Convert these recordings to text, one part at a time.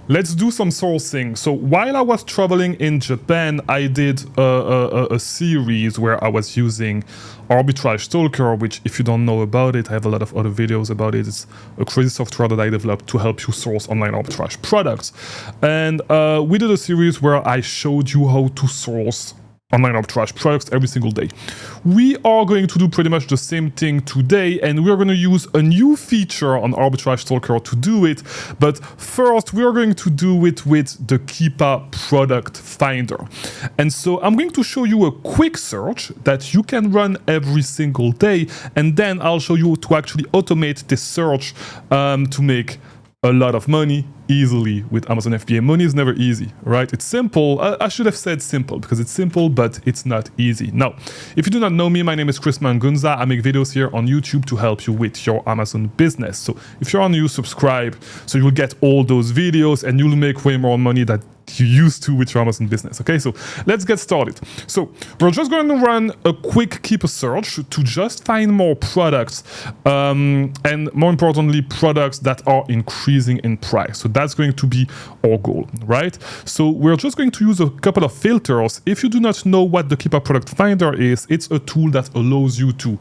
let's do some sourcing. So while I was traveling in Japan, I did a series where I was using Arbitrage Stalker, which if you don't know about it, I have a lot of other videos about it. It's a crazy software that I developed to help you source online arbitrage products. And we did a series where I showed you how to source online arbitrage products every single day. We are going to do pretty much the same thing today, and we're going to use a new feature on Arbitrage Stalker to do it. But first, we are going to do it with the Keepa Product Finder. And so I'm going to show you a quick search that you can run every single day, and then I'll show you to actually automate this search to make a lot of money easily with Amazon FBA. Money is never easy, right? It's simple. I should have said simple because it's simple, but it's not easy. Now, if you do not know me, my name is Mangunza. I make videos here on YouTube to help you with your Amazon business. So if you're new, subscribe so you'll get all those videos and you'll make way more money that you used to with your Amazon business. Okay, so let's get started. So we're just going to run a quick Keepa search to just find more products and more importantly, products that are increasing in price. So that's going to be our goal, right? So we're just going to use a couple of filters. If you do not know what the Keepa Product Finder is, it's a tool that allows you to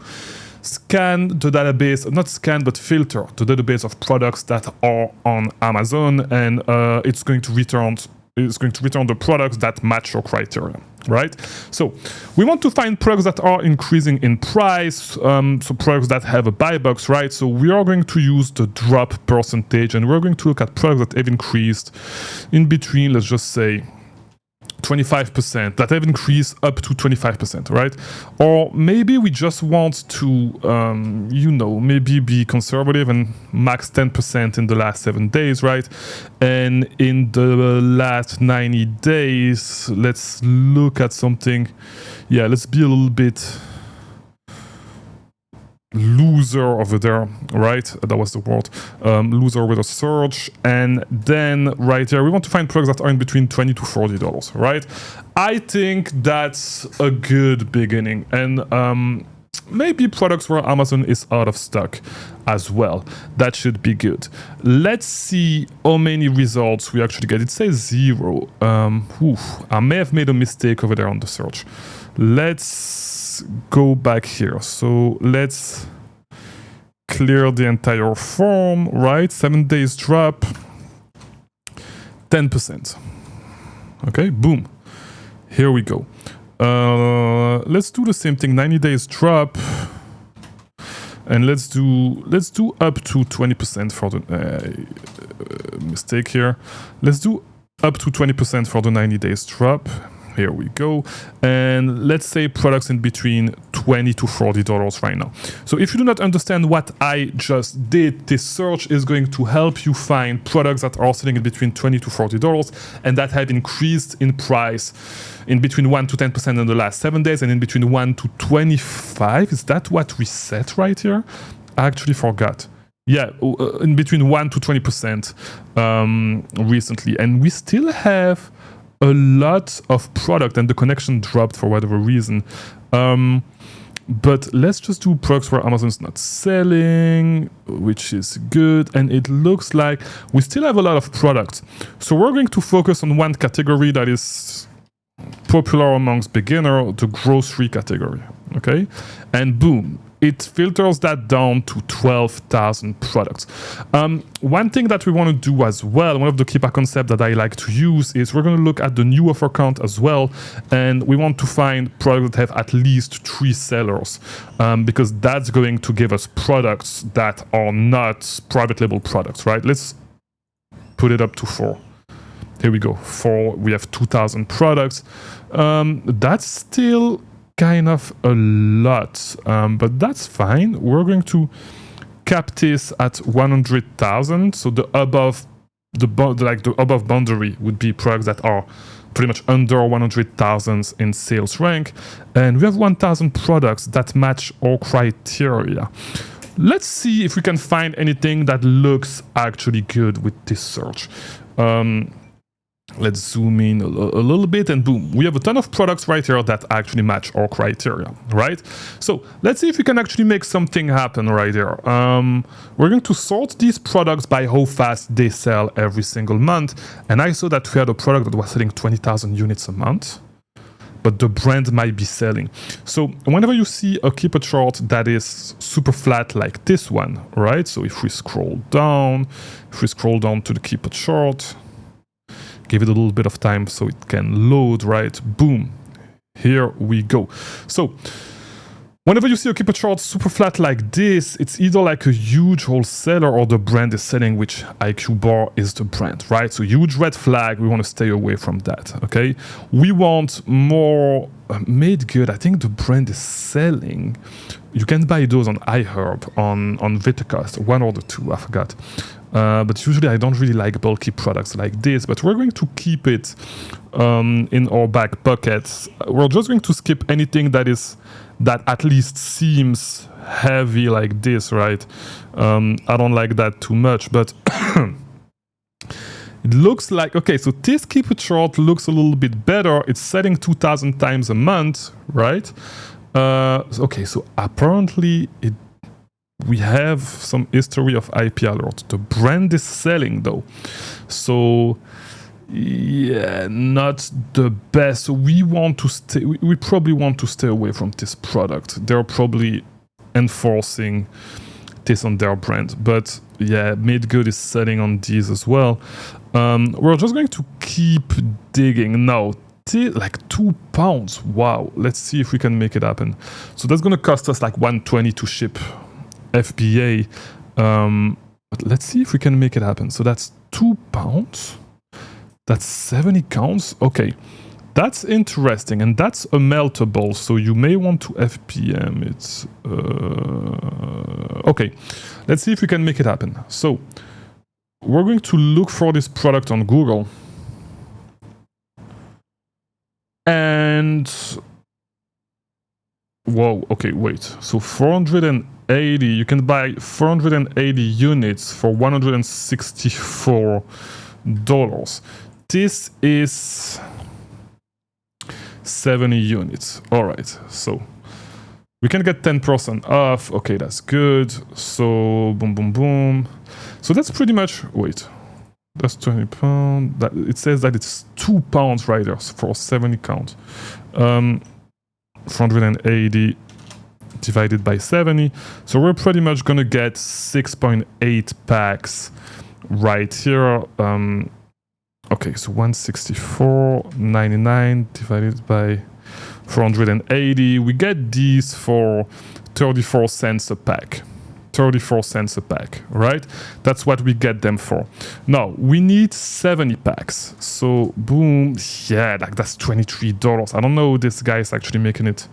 scan the database, not scan, but filter the database of products that are on Amazon, and it's going to return the products that match your criteria, right? So we want to find products that are increasing in price, so products that have a buy box, right? So we are going to use the drop percentage, and we're going to look at products that have increased in between, let's just say, 25%, that have increased up to 25%, right? Or maybe we just want to, maybe be conservative and max 10% in the last 7 days, right? And in the last 90 days, let's look at something. Yeah, let's be a little bit loser over there, right? That was the word. Loser with a search. And then right here, we want to find products that are in between $20 to $40, right? I think that's a good beginning. And maybe products where Amazon is out of stock as well. That should be good. Let's see how many results we actually get. It says 0. I may have made a mistake over there on the search. Let's go back here. So let's clear the entire form, right? 7 days drop, 10%. Okay, boom. Here we go. Let's do the same thing. 90 days drop, and let's do up to 20% for the mistake here. Let's do up to 20% for the 90 days drop. Here we go. And let's say products in between $20 to $40 right now. So if you do not understand what I just did, this search is going to help you find products that are selling in between $20 to $40 and that have increased in price in between 1 to 10% in the last 7 days and in between 1 to 25. Is that what we set right here? I actually forgot. Yeah, in between 1 to 20% recently. And we still have a lot of product, and the connection dropped for whatever reason. But let's just do products where Amazon's not selling, which is good. And it looks like we still have a lot of products. So we're going to focus on one category that is popular amongst beginners, the grocery category. Okay, and boom, it filters that down to 12,000 products. One thing that we want to do as well, one of the Keepa concepts that I like to use is we're going to look at the new offer count as well. And we want to find products that have at least 3 sellers because that's going to give us products that are not private label products, right? Let's put it up to 4. Here we go. 4, we have 2,000 products. That's still kind of a lot, but that's fine. We're going to cap this at 100,000. So the above boundary would be products that are pretty much under 100,000 in sales rank, and we have 1,000 products that match our criteria. Let's see if we can find anything that looks actually good with this search. Let's zoom in a little bit, and boom, we have a ton of products right here that actually match our criteria, right? So let's see if we can actually make something happen right here. We're going to sort these products by how fast they sell every single month. And I saw that we had a product that was selling 20,000 units a month, but the brand might be selling. So whenever you see a Keepa chart that is super flat like this one, right? So if we scroll down to the Keepa chart, give it a little bit of time so it can load, right? Boom, here we go. So whenever you see a Keepa chart super flat like this, it's either like a huge wholesaler or the brand is selling, which IQ bar is the brand, right? So huge red flag, we want to stay away from that, okay? We want more made good. I think the brand is selling. You can buy those on iHerb, on Vitacast, one or the two, I forgot. But usually I don't really like bulky products like this, but we're going to keep it in our back pockets. We're just going to skip anything that at least seems heavy like this, right? I don't like that too much, but it looks like, okay, so this Keepa chart looks a little bit better. It's setting 2,000 times a month, right? Okay, so apparently we have some history of IP alerts. The brand is selling though. So yeah, not the best. So we probably want to stay away from this product. They're probably enforcing this on their brand. But yeah, Made Good is selling on these as well. We're just going to keep digging now. Like £2. Wow. Let's see if we can make it happen. So that's going to cost us like $120 to ship FBA, but let's see if we can make it happen. So that's £2. That's 70 counts. Okay, that's interesting, and that's a meltable. So you may want to FPM it. Okay, let's see if we can make it happen. So we're going to look for this product on Google, and whoa. Okay, wait. So 480. You can buy 480 units for $164. This is 70 units. All right, so we can get 10% off. Okay, that's good. So boom, boom, boom. So that's pretty much, wait, that's £20. That it says that it's £2 right there for 70 count. 480 divided by 70. So we're pretty much gonna get 6.8 packs right here. Okay, so 164.99 divided by 480. We get these for 34 cents a pack. 34 cents a pack, right? That's what we get them for. Now, we need 70 packs. So, boom, yeah, like that's $23. I don't know, this guy is actually making it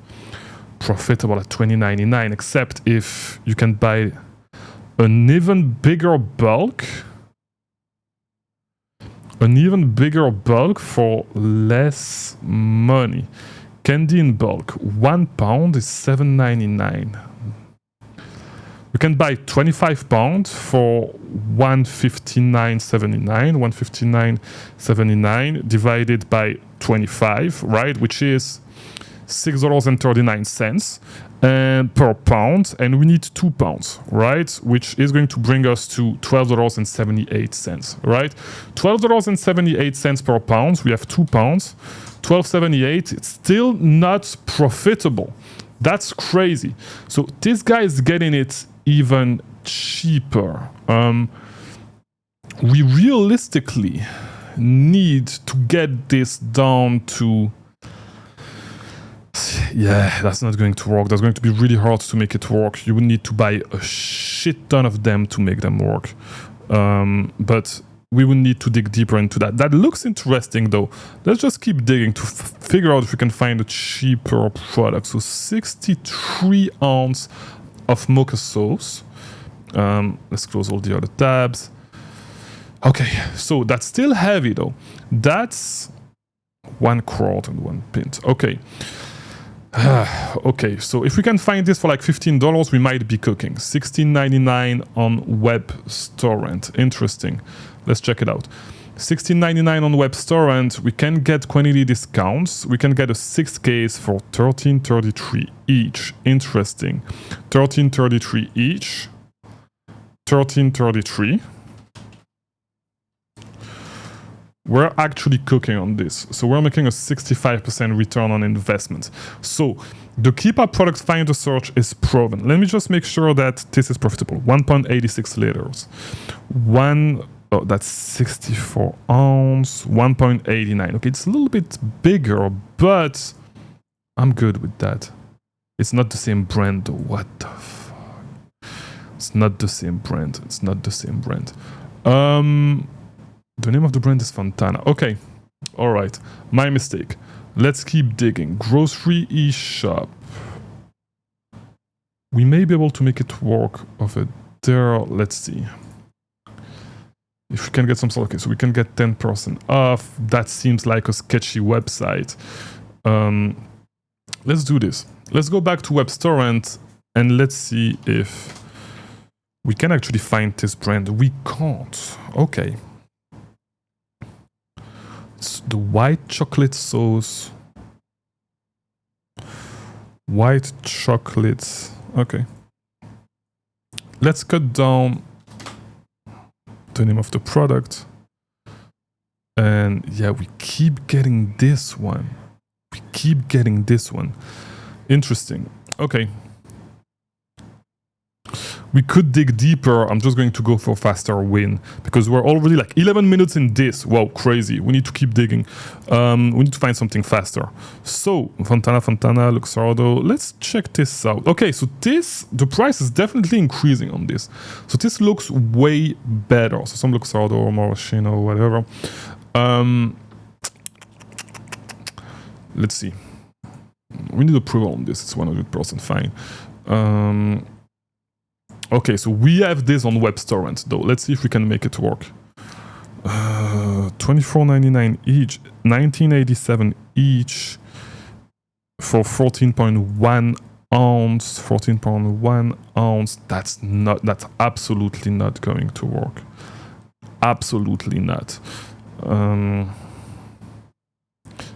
profitable at $20.99, except if you can buy an even bigger bulk. An even bigger bulk for less money. Candy in bulk, £1 is $7.99. We can buy 25 pounds for $159.79. $159.79 divided by 25, right? Which is $6.39 per pound, and we need 2 pounds, right? Which is going to bring us to $12.78, right? $12.78 per pound. We have 2 pounds. $12.78. It's still not profitable. That's crazy. So this guy is getting it even cheaper. We realistically need to get this down to, yeah, that's not going to work. That's going to be really hard to make it work. You would need to buy a shit ton of them to make them work. But we will need to dig deeper into that. That looks interesting though. Let's just keep digging to figure out if we can find a cheaper product. So 63 ounce of Mocha sauce. Let's close all the other tabs. Okay, so that's still heavy though. That's 1 quart and 1 pint. Okay. Okay, so if we can find this for like $15, we might be cooking. $16.99 on web storefront. Interesting. Let's check it out. $16.99 on WebStorrent. We can get quantity discounts. We can get a 6 case for $13.33 each. Interesting. $13.33 each. $13.33. We're actually cooking on this. So we're making a 65% return on investment. So the Keepa Product Finder search is proven. Let me just make sure that this is profitable. 1.86 liters. Oh, that's 64 ounce, 1.89. Okay, it's a little bit bigger, but I'm good with that. It's not the same brand though. What the fuck? It's not the same brand. It's not the same brand. The name of the brand is Fontana. Okay. All right. My mistake. Let's keep digging. Grocery eShop. We may be able to make it work over there. Let's see. If we can get some sort. Okay, so we can get 10% off. That seems like a sketchy website. Let's do this. Let's go back to WebStorrent and let's see if we can actually find this brand. We can't. Okay. It's the white chocolate sauce. White chocolate. Okay. Let's cut down the name of the product. And yeah, we keep getting this one. We keep getting this one. Interesting. Okay. We could dig deeper. I'm just going to go for faster win because we're already like 11 minutes in this. Wow, crazy. We need to keep digging. We need to find something faster. So, Fontana, Luxardo. Let's check this out. Okay, so the price is definitely increasing on this. So this looks way better. So some Luxardo or Maraschino, whatever. Let's see. We need approval on this. It's 100% fine. Okay, so we have this on WebStorrent though. Let's see if we can make it work. $24.99 each, $19.87 each for 14.1 ounce. 14.1 ounce. That's absolutely not going to work. Absolutely not.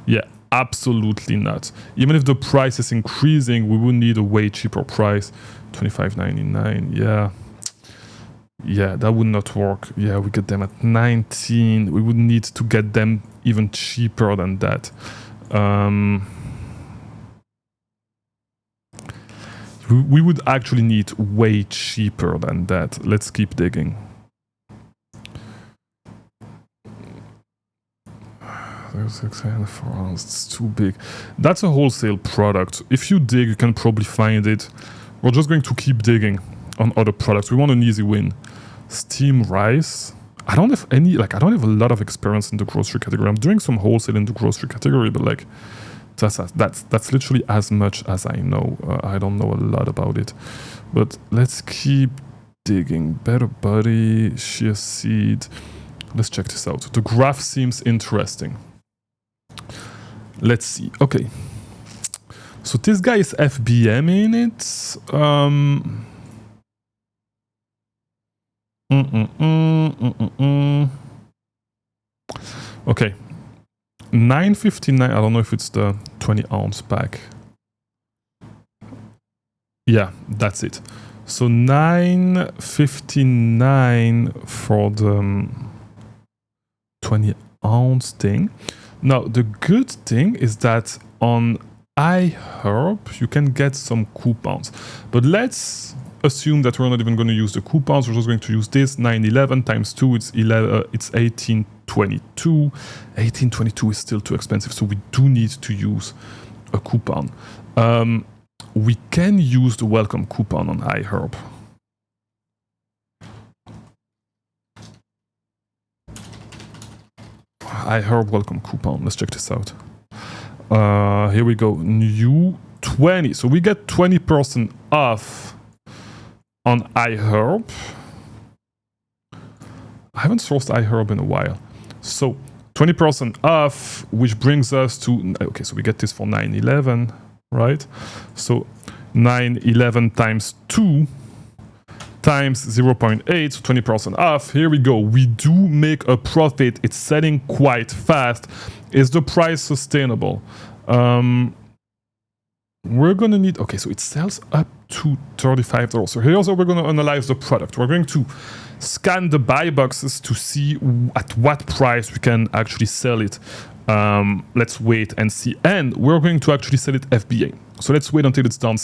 Yeah, absolutely not. Even if the price is increasing, we would need a way cheaper price. $25.99. Yeah, that would not work. Yeah, we get them at 19. We would need to get them even cheaper than that. We would actually need way cheaper than that. Let's keep digging. There's 604 ounces. It's too big. That's a wholesale product. If you dig, you can probably find it. We're just going to keep digging on other products. We want an easy win. Steam rice. I don't have I don't have a lot of experience in the grocery category. I'm doing some wholesale in the grocery category, but like, that's literally as much as I know. I don't know a lot about it. But let's keep digging. Better Buddy, Shea Seed. Let's check this out. The graph seems interesting. Let's see. Okay. So this guy is FBM in it. Okay. 9.59. I don't know if it's the 20 ounce pack. Yeah, that's it. So 9.59 for the 20 ounce thing. Now, the good thing is that on iHerb, you can get some coupons. But let's assume that we're not even going to use the coupons. We're just going to use this. 9.11 times 2, it's 18.22. 18.22 is still too expensive, so we do need to use a coupon. We can use the welcome coupon on iHerb. iHerb welcome coupon. Let's check this out. Here we go. New 20. So we get 20% off on iHerb. I haven't sourced iHerb in a while. So 20% off, which brings us to, okay, so we get this for 9.11, right? So 9.11 times 2 times 0.8, so 20% off. Here we go. We do make a profit. It's selling quite fast. Is the price sustainable? We're gonna need, okay, so it sells up to $35. So here's how we're gonna analyze the product. We're going to scan the buy boxes to see at what price we can actually sell it. Let's wait and see. And we're going to actually sell it FBA. So let's wait until it's done.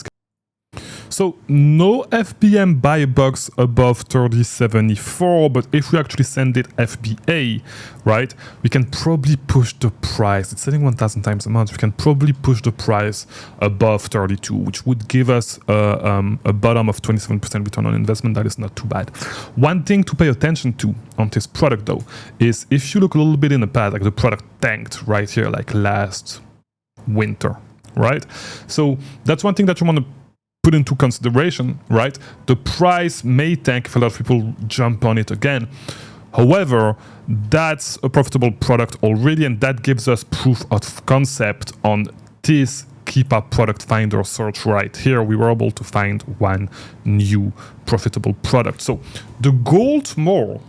So no FBM buy box above 30.74, but if we actually send it FBA, right, we can probably push the price. It's selling 1,000 times a month. We can probably push the price above 32, which would give us a bottom of 27% return on investment. That is not too bad. One thing to pay attention to on this product though, is if you look a little bit in the past, like the product tanked right here, like last winter, right? So that's one thing that you want to put into consideration, right? The price may tank if a lot of people jump on it again. However, that's a profitable product already, and that gives us proof of concept on this Keepa Product Finder search right here. We were able to find one new profitable product. So the goal tomorrow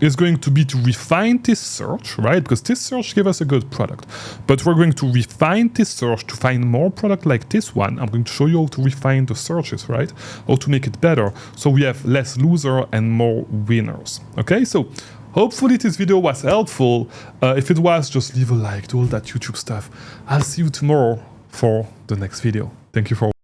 is going to be to refine this search, right? Because this search gave us a good product, but we're going to refine this search to find more product like this one. I'm going to show you how to refine the searches, right? How to make it better, so we have less loser and more winners. Okay, so hopefully this video was helpful. If it was, just leave a like, do all that YouTube stuff. I'll see you tomorrow for the next video. Thank you for watching.